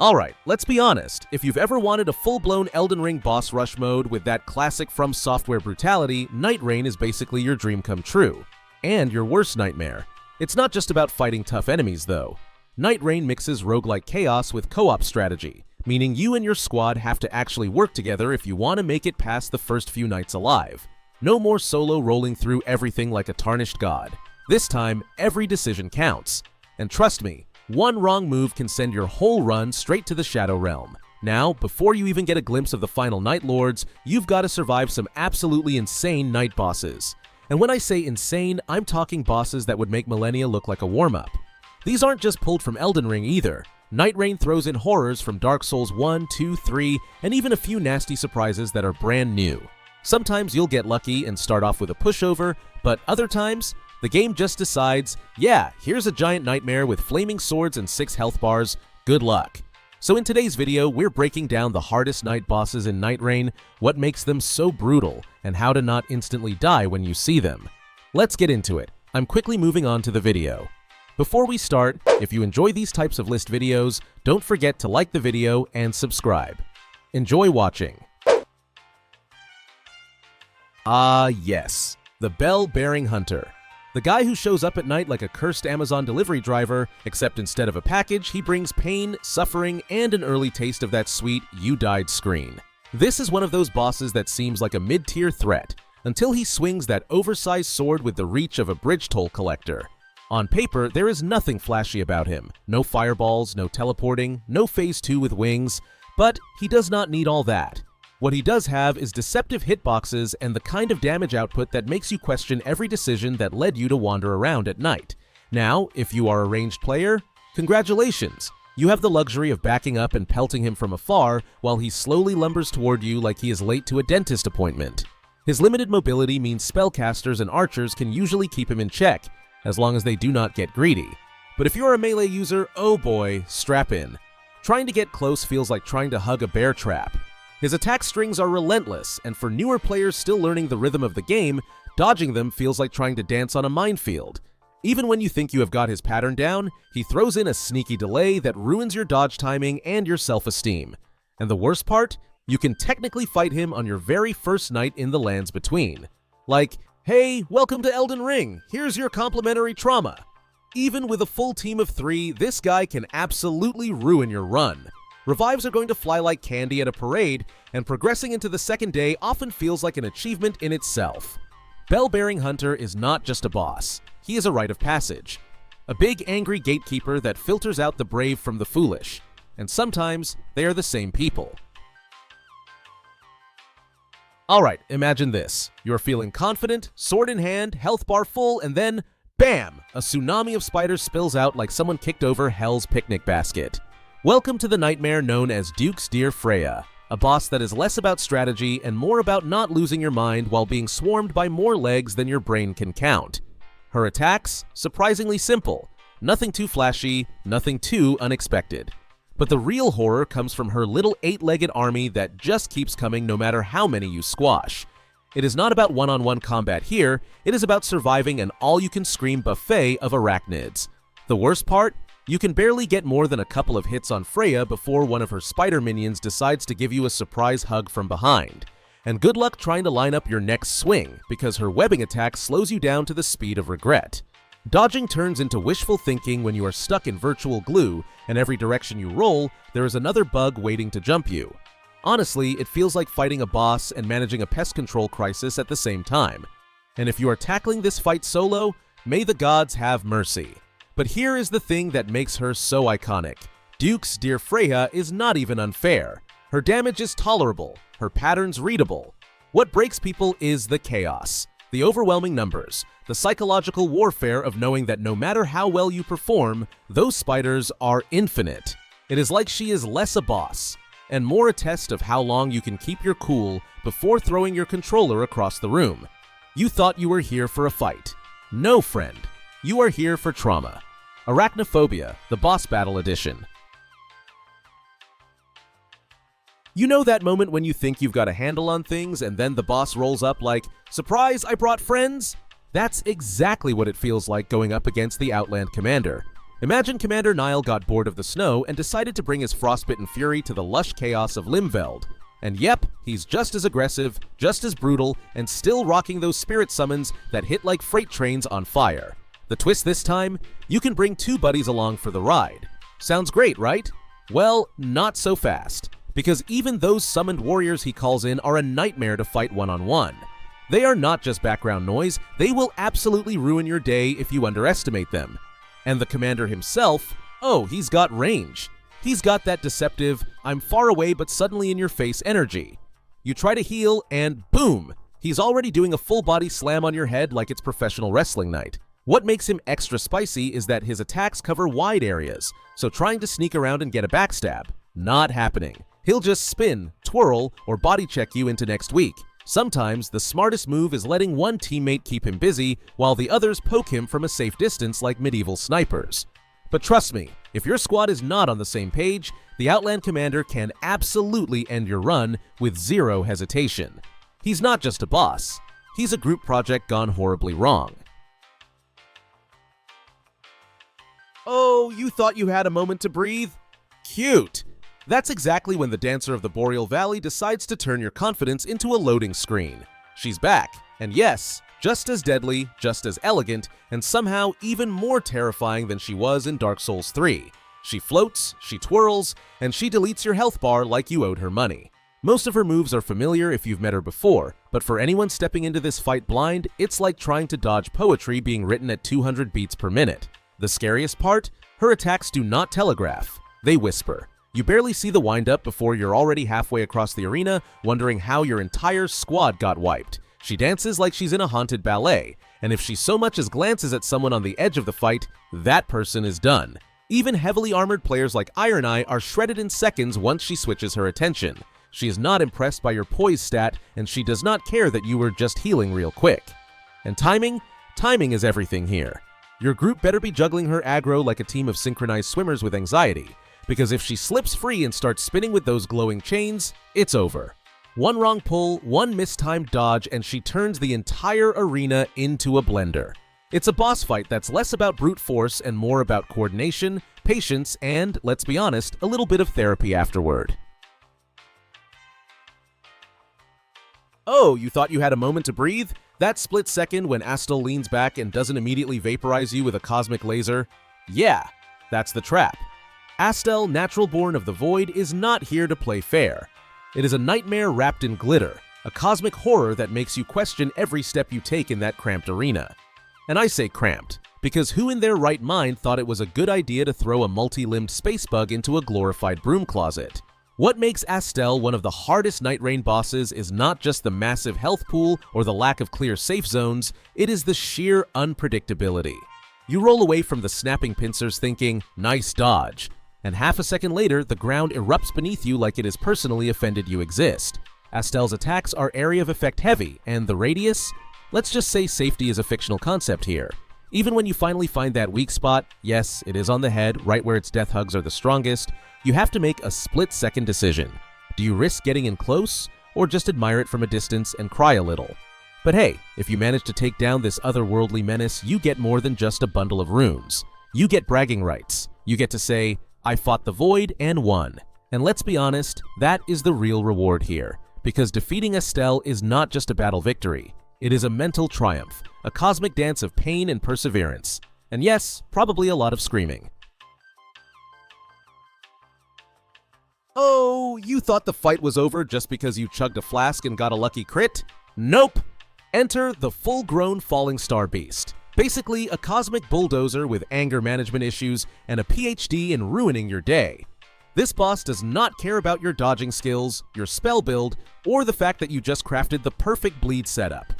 Alright, let's be honest, if you've ever wanted a full-blown Elden Ring boss rush mode with that classic From Software brutality, Nightreign is basically your dream come true. And your worst nightmare. It's not just about fighting tough enemies, though. Nightreign mixes roguelike chaos with co-op strategy, meaning you and your squad have to actually work together if you want to make it past the first few nights alive. No more solo rolling through everything like a tarnished god. This time, every decision counts. And trust me, one wrong move can send your whole run straight to the Shadow Realm. Now, before you even get a glimpse of the final Night Lords, you've got to survive some absolutely insane night bosses. And when I say insane, I'm talking bosses that would make Millennia look like a warm-up. These aren't just pulled from Elden Ring either. Nightreign throws in horrors from Dark Souls 1, 2, 3, and even a few nasty surprises that are brand new. Sometimes you'll get lucky and start off with a pushover, but other times, the game just decides, yeah, here's a giant nightmare with flaming swords and 6 health bars, good luck. So in today's video, we're breaking down the hardest night bosses in Nightreign, what makes them so brutal, and how to not instantly die when you see them. Let's get into it. I'm quickly moving on to the video. Before we start, if you enjoy these types of list videos, don't forget to like the video and subscribe. Enjoy watching. Ah yes, the Bellbearing Hunter. The guy who shows up at night like a cursed Amazon delivery driver, except instead of a package, he brings pain, suffering, and an early taste of that sweet "you died" screen. This is one of those bosses that seems like a mid-tier threat, until he swings that oversized sword with the reach of a bridge toll collector. On paper, there is nothing flashy about him. No fireballs, no teleporting, no phase 2 with wings, but he does not need all that. What he does have is deceptive hitboxes and the kind of damage output that makes you question every decision that led you to wander around at night. Now, if you are a ranged player, congratulations! You have the luxury of backing up and pelting him from afar while he slowly lumbers toward you like he is late to a dentist appointment. His limited mobility means spellcasters and archers can usually keep him in check, as long as they do not get greedy. But if you're a melee user, oh boy, strap in. Trying to get close feels like trying to hug a bear trap. His attack strings are relentless, and for newer players still learning the rhythm of the game, dodging them feels like trying to dance on a minefield. Even when you think you have got his pattern down, he throws in a sneaky delay that ruins your dodge timing and your self-esteem. And the worst part? You can technically fight him on your very first night in the Lands Between. Like, hey, welcome to Elden Ring, here's your complimentary trauma. Even with a full team of 3, this guy can absolutely ruin your run. Revives are going to fly like candy at a parade, and progressing into the second day often feels like an achievement in itself. Bellbearing Hunter is not just a boss, he is a rite of passage. A big angry gatekeeper that filters out the brave from the foolish, and sometimes they are the same people. Alright, imagine this. You're feeling confident, sword in hand, health bar full, and then, bam! A tsunami of spiders spills out like someone kicked over Hell's picnic basket. Welcome to the nightmare known as Duke's Dear Freya, a boss that is less about strategy and more about not losing your mind while being swarmed by more legs than your brain can count. Her attacks? Surprisingly simple. Nothing too flashy, nothing too unexpected. But the real horror comes from her little 8-legged army that just keeps coming no matter how many you squash. It is not about one-on-one combat here, it is about surviving an all-you-can-scream buffet of arachnids. The worst part? You can barely get more than a couple of hits on Freya before one of her spider minions decides to give you a surprise hug from behind. And good luck trying to line up your next swing, because her webbing attack slows you down to the speed of regret. Dodging turns into wishful thinking when you are stuck in virtual glue, and every direction you roll, there is another bug waiting to jump you. Honestly, it feels like fighting a boss and managing a pest control crisis at the same time. And if you are tackling this fight solo, may the gods have mercy. But here is the thing that makes her so iconic. Duke's Dear Freya is not even unfair. Her damage is tolerable, her patterns readable. What breaks people is the chaos, the overwhelming numbers, the psychological warfare of knowing that no matter how well you perform, those spiders are infinite. It is like she is less a boss, and more a test of how long you can keep your cool before throwing your controller across the room. You thought you were here for a fight. No, friend. You are here for trauma. Arachnophobia, the Boss Battle Edition. You know that moment when you think you've got a handle on things and then the boss rolls up like, "Surprise, I brought friends?" That's exactly what it feels like going up against the Outland Commander. Imagine Commander Nile got bored of the snow and decided to bring his frostbitten fury to the lush chaos of Limveld. And yep, he's just as aggressive, just as brutal, and still rocking those spirit summons that hit like freight trains on fire. The twist this time? You can bring 2 buddies along for the ride. Sounds great, right? Well, not so fast, because even those summoned warriors he calls in are a nightmare to fight one-on-one. They are not just background noise, they will absolutely ruin your day if you underestimate them. And the commander himself, oh, he's got range. He's got that deceptive, I'm far away but suddenly in your face energy. You try to heal and boom, he's already doing a full body slam on your head like it's professional wrestling night. What makes him extra spicy is that his attacks cover wide areas, so trying to sneak around and get a backstab, not happening. He'll just spin, twirl, or body check you into next week. Sometimes the smartest move is letting one teammate keep him busy while the others poke him from a safe distance like medieval snipers. But trust me, if your squad is not on the same page, the Outland Commander can absolutely end your run with zero hesitation. He's not just a boss, he's a group project gone horribly wrong. Oh, you thought you had a moment to breathe? Cute! That's exactly when the Dancer of the Boreal Valley decides to turn your confidence into a loading screen. She's back, and yes, just as deadly, just as elegant, and somehow even more terrifying than she was in Dark Souls 3. She floats, she twirls, and she deletes your health bar like you owed her money. Most of her moves are familiar if you've met her before, but for anyone stepping into this fight blind, it's like trying to dodge poetry being written at 200 beats per minute. The scariest part? Her attacks do not telegraph, they whisper. You barely see the wind-up before you're already halfway across the arena, wondering how your entire squad got wiped. She dances like she's in a haunted ballet, and if she so much as glances at someone on the edge of the fight, that person is done. Even heavily armored players like Iron Eye are shredded in seconds once she switches her attention. She is not impressed by your poise stat, and she does not care that you were just healing real quick. And timing? Timing is everything here. Your group better be juggling her aggro like a team of synchronized swimmers with anxiety, because if she slips free and starts spinning with those glowing chains, it's over. One wrong pull, one mistimed dodge, and she turns the entire arena into a blender. It's a boss fight that's less about brute force and more about coordination, patience, and, let's be honest, a little bit of therapy afterward. Oh, you thought you had a moment to breathe? That split second when Astel leans back and doesn't immediately vaporize you with a cosmic laser? Yeah, that's the trap. Astel, Naturalborn of the Void, is not here to play fair. It is a nightmare wrapped in glitter, a cosmic horror that makes you question every step you take in that cramped arena. And I say cramped, because who in their right mind thought it was a good idea to throw a multi-limbed space bug into a glorified broom closet? What makes Astel one of the hardest Nightreign bosses is not just the massive health pool or the lack of clear safe zones, it is the sheer unpredictability. You roll away from the snapping pincers thinking, nice dodge, and half a second later, the ground erupts beneath you like it has personally offended you exist. Astel's attacks are area of effect heavy, and the radius? Let's just say safety is a fictional concept here. Even when you finally find that weak spot, yes, it is on the head, right where its death hugs are the strongest, you have to make a split-second decision. Do you risk getting in close, or just admire it from a distance and cry a little? But hey, if you manage to take down this otherworldly menace, you get more than just a bundle of runes. You get bragging rights. You get to say, I fought the Void and won. And let's be honest, that is the real reward here, because defeating Astel is not just a battle victory. It is a mental triumph, a cosmic dance of pain and perseverance. And yes, probably a lot of screaming. Oh, you thought the fight was over just because you chugged a flask and got a lucky crit? Nope! Enter the full-grown Falling Star Beast. Basically, a cosmic bulldozer with anger management issues and a PhD in ruining your day. This boss does not care about your dodging skills, your spell build, or the fact that you just crafted the perfect bleed setup.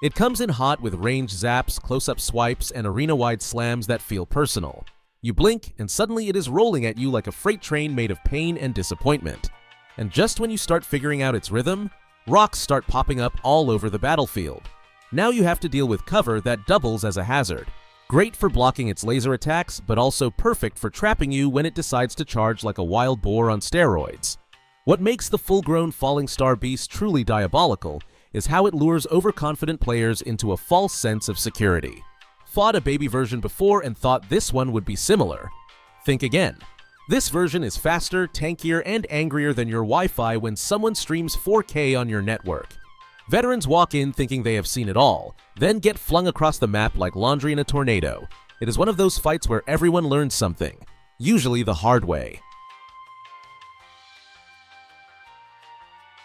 It comes in hot with ranged zaps, close-up swipes, and arena-wide slams that feel personal. You blink, and suddenly it is rolling at you like a freight train made of pain and disappointment. And just when you start figuring out its rhythm, rocks start popping up all over the battlefield. Now you have to deal with cover that doubles as a hazard. Great for blocking its laser attacks, but also perfect for trapping you when it decides to charge like a wild boar on steroids. What makes the full-grown Falling Star Beast truly diabolical is how it lures overconfident players into a false sense of security. fought a baby version before and thought this one would be similar? Think again. This version is faster, tankier, and angrier than your Wi-Fi when someone streams 4K on your network. Veterans walk in thinking they have seen it all, then get flung across the map like laundry in a tornado. It is one of those fights where everyone learns something, usually the hard way.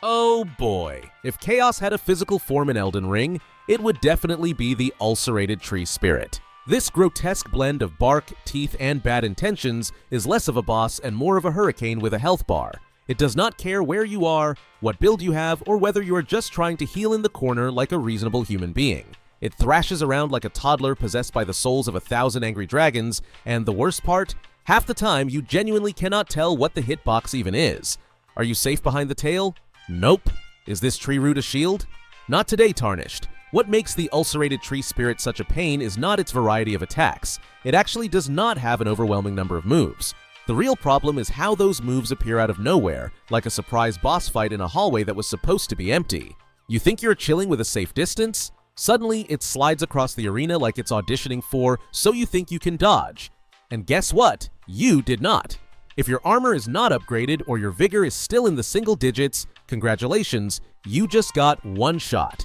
Oh boy, if Chaos had a physical form in Elden Ring, it would definitely be the Ulcerated tree spirit. This grotesque blend of bark, teeth, and bad intentions is less of a boss and more of a hurricane with a health bar. It does not care where you are, what build you have, or whether you are just trying to heal in the corner like a reasonable human being. It thrashes around like a toddler possessed by the souls of 1,000 angry dragons, and the worst part? Half the time you genuinely cannot tell what the hitbox even is. Are you safe behind the tail? Nope. Is this tree root a shield? Not today, Tarnished. What makes the Ulcerated tree spirit such a pain is not its variety of attacks. It actually does not have an overwhelming number of moves. The real problem is how those moves appear out of nowhere, like a surprise boss fight in a hallway that was supposed to be empty. You think you're chilling with a safe distance? Suddenly, it slides across the arena like it's auditioning for So You Think You Can Dodge. And guess what? You did not. If your armor is not upgraded or your vigor is still in the single digits, congratulations, you just got one shot.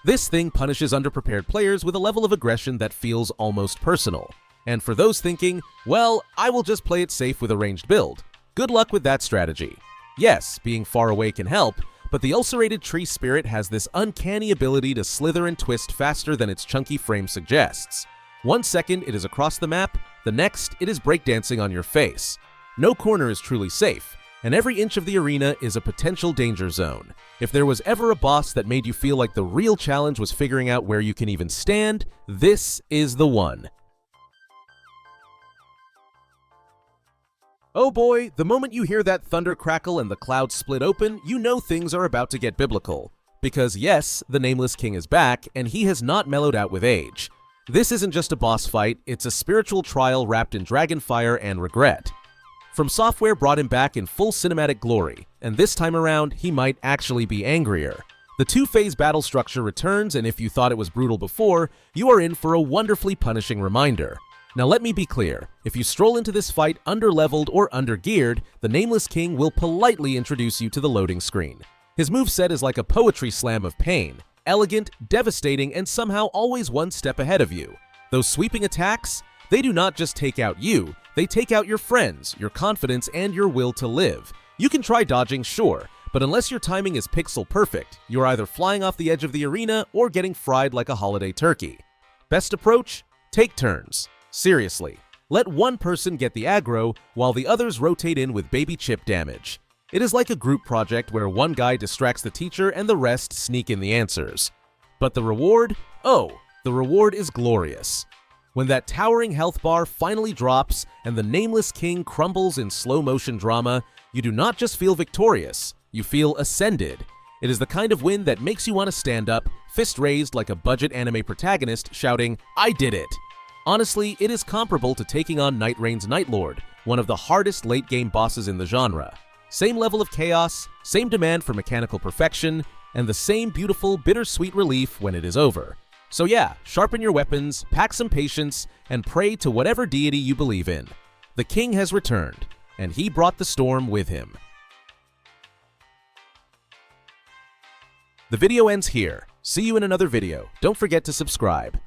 This thing punishes underprepared players with a level of aggression that feels almost personal. And for those thinking, well, I will just play it safe with a ranged build, good luck with that strategy. Yes, being far away can help, but the Ulcerated tree spirit has this uncanny ability to slither and twist faster than its chunky frame suggests. 1 second it is across the map, the next it is breakdancing on your face. No corner is truly safe, and every inch of the arena is a potential danger zone. If there was ever a boss that made you feel like the real challenge was figuring out where you can even stand, this is the one. Oh boy, the moment you hear that thunder crackle and the clouds split open, you know things are about to get biblical. Because yes, the Nameless King is back, and he has not mellowed out with age. This isn't just a boss fight, it's a spiritual trial wrapped in dragonfire and regret. From Software brought him back in full cinematic glory, and this time around, he might actually be angrier. The two-phase battle structure returns, and if you thought it was brutal before, you are in for a wonderfully punishing reminder. Now let me be clear, if you stroll into this fight under-leveled or under-geared, the Nameless King will politely introduce you to the loading screen. His moveset is like a poetry slam of pain, elegant, devastating, and somehow always one step ahead of you. Those sweeping attacks? They do not just take out you, they take out your friends, your confidence, and your will to live. You can try dodging, sure, but unless your timing is pixel perfect, you're either flying off the edge of the arena or getting fried like a holiday turkey. Best approach? Take turns. Seriously, let one person get the aggro while the others rotate in with baby chip damage. It is like a group project where one guy distracts the teacher and the rest sneak in the answers. But the reward? Oh, the reward is glorious. When that towering health bar finally drops and the Nameless King crumbles in slow-motion drama, you do not just feel victorious, you feel ascended. It is the kind of win that makes you want to stand up, fist raised like a budget anime protagonist, shouting, "I did it!" Honestly, it is comparable to taking on Nightreign's Nightlord, one of the hardest late-game bosses in the genre. Same level of chaos, same demand for mechanical perfection, and the same beautiful, bittersweet relief when it is over. So yeah, sharpen your weapons, pack some patience, and pray to whatever deity you believe in. The king has returned, and he brought the storm with him. The video ends here. See you in another video. Don't forget to subscribe.